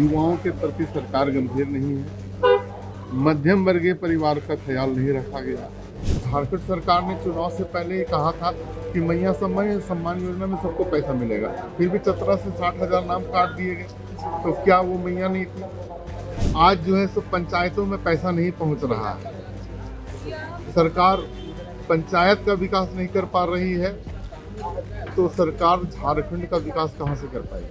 युवाओं के प्रति सरकार गंभीर नहीं है। मध्यम वर्गीय परिवार का ख्याल नहीं रखा गया। झारखंड सरकार ने चुनाव से पहले ही कहा था कि मैया सम्मान योजना में सबको पैसा मिलेगा, फिर भी 17 से 60,000 नाम काट दिए गए। तो क्या वो मैया नहीं थी? आज जो है सो पंचायतों में पैसा नहीं पहुंच रहा है। सरकार पंचायत का विकास नहीं कर पा रही है, तो सरकार झारखंड का विकास कहां से कर पाएगी?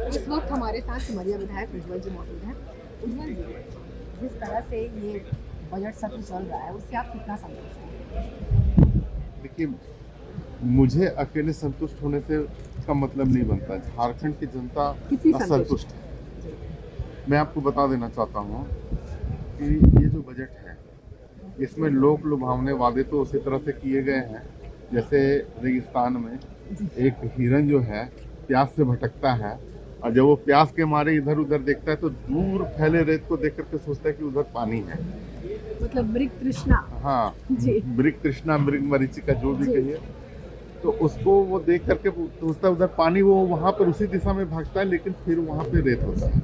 इस वक्त हमारे साथ सिमरिया विधायक उज्जवल जी मौजूद हैं। उज्जवल जी, जिस तरह से ये बजट सत्र चल रहा है उससे आप कितना संतुष्ट हैं? देखिए, मुझे अकेले संतुष्ट होने से का मतलब नहीं बनता। झारखंड की जनता असंतुष्ट है। मैं आपको बता देना चाहता हूँ कि ये जो बजट है, इसमें लोक लुभावने वादे तो उसी तरह से किए गए हैं जैसे रेगिस्तान में एक हिरन जो है प्यास से भटकता है, और जब वो प्यास के मारे इधर उधर देखता है तो दूर फैले रेत को देख करके सोचता है कि उधर पानी है। मतलब मृग तृष्णा। हाँ, जी। मृग तृष्णा, मृग मरीचिका, जो भी कहिए, तो उसको वो देख करके सोचता है उधर पानी, वो वहाँ पर उसी दिशा में भागता है, लेकिन फिर वहाँ पे रेत होता है।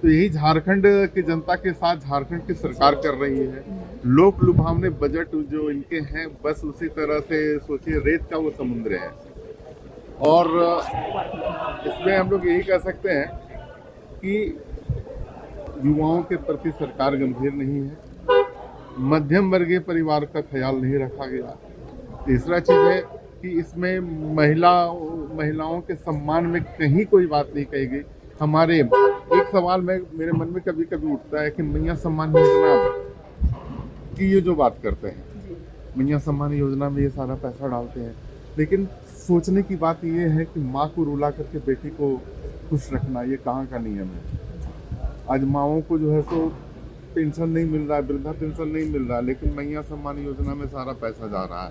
तो यही झारखंड की जनता के साथ झारखंड की सरकार कर रही है। लोक लुभावने बजट जो इनके हैं, बस उसी तरह से सोचिए रेत का वो समुद्र है। और इसमें हम लोग यही कह सकते हैं कि युवाओं के प्रति सरकार गंभीर नहीं है। मध्यम वर्गीय परिवार का ख्याल नहीं रखा गया। तीसरा चीज़ है कि इसमें महिलाओं के सम्मान में कहीं कोई बात नहीं कही गई। हमारे एक सवाल मेरे मन में कभी कभी उठता है कि मैया सम्मान योजना की ये जो बात करते हैं, मैया सम्मान योजना में ये सारा पैसा डालते हैं, लेकिन सोचने की बात ये है कि माँ को रुला करके बेटी को खुश रखना ये कहाँ का नियम है? आज माँओं को जो है सो पेंशन नहीं मिल रहा है, वृद्धा पेंशन नहीं मिल रहा है, लेकिन मैया सम्मान योजना में सारा पैसा जा रहा है।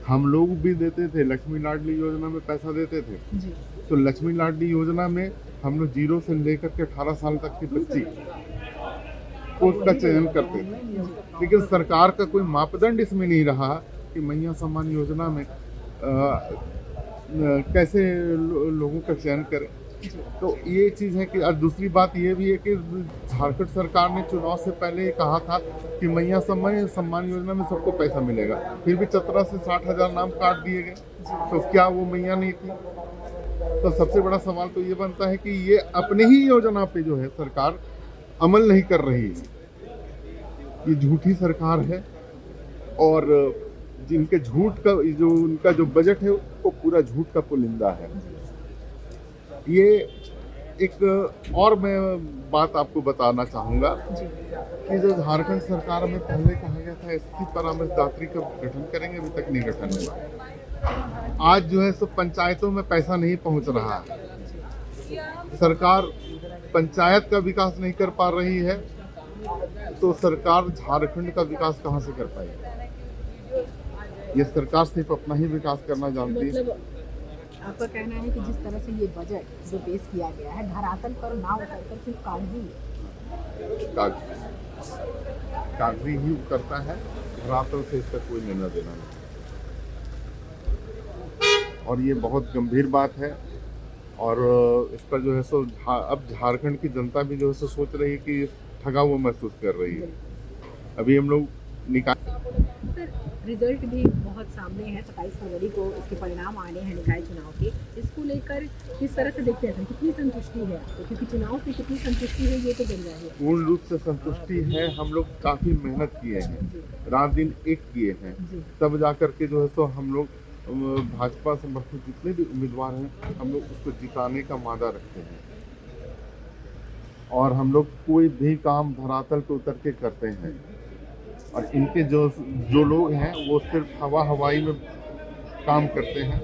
हम लोग भी देते थे, लक्ष्मी लाडली योजना में पैसा देते थे जी। तो लक्ष्मी लाडली योजना में हम लोग 0 से लेकर के 18 साल तक की बच्ची को उसका चयन करते थे, लेकिन सरकार का कोई मापदंड इसमें नहीं रहा कि मैया सम्मान योजना में कैसे लोगों का चयन करें। तो ये चीज़ है कि और दूसरी बात ये भी है कि झारखंड सरकार ने चुनाव से पहले कहा था कि मैया सम्मान योजना में सबको पैसा मिलेगा, फिर भी 17 से 60,000 नाम काट दिए गए। तो क्या वो मैया नहीं थी? तो सबसे बड़ा सवाल तो ये बनता है कि ये अपने ही योजना पे जो है सरकार अमल नहीं कर रही है। ये झूठी सरकार है, और जिनके झूठ का जो उनका जो बजट है वो पूरा झूठ का पुलिंदा है। ये एक और मैं बात आपको बताना चाहूँगा कि जो झारखंड सरकार में पहले कहा गया था एससी परामर्शदात्री का गठन करेंगे, अभी तक नहीं गठन हुआ। आज जो है सो पंचायतों में पैसा नहीं पहुँच रहा है। सरकार पंचायत का विकास नहीं कर पा रही है, तो सरकार झारखंड का विकास कहाँ से कर पाएगी? ये सरकार सिर्फ अपना ही विकास करना जानती है। मतलब आपका कहना है कि जिस तरह से ये बजट जो पेश किया गया है धरातल पर ना उतरकर सिर्फ कागजी ही उतरता है, धरातल से इसका कोई लेना देना नहीं। और ये बहुत गंभीर बात है, और इस पर जो है सो अब झारखंड की जनता भी जो है सो सोच रही है कि ठगा हुआ महसूस कर रही है। अभी हम लोग रिजल्ट भी बहुत सामने है, 27 फरवरी को इसके परिणाम आने हैं निकाय चुनाव के। इसको लेकर किस तरह से देखते हैं, कितनी संतुष्टि है आपको? क्योंकि चुनाव से कितनी संतुष्टि है ये तो बन रहा है। पूर्ण रूप से संतुष्टि है। हम लोग काफ़ी मेहनत किए हैं, रात दिन एक किए हैं, तब जा करके जो है सो हम लोग भाजपा समर्थित जितने भी उम्मीदवार हैं हम लोग उसको जिताने का मादा रखते हैं। और हम लोग कोई भी काम धरातल पे उतर के करते हैं, और इनके जो लोग हैं वो सिर्फ हवाई में काम करते हैं,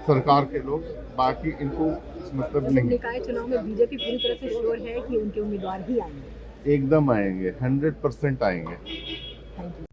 सरकार के लोग, बाकी इनको मतलब नहीं। निकाय चुनाव में बीजेपी पूरी तरह से श्योर है कि उनके उम्मीदवार ही आएंगे? एकदम आएंगे, 100% आएंगे। Thank you.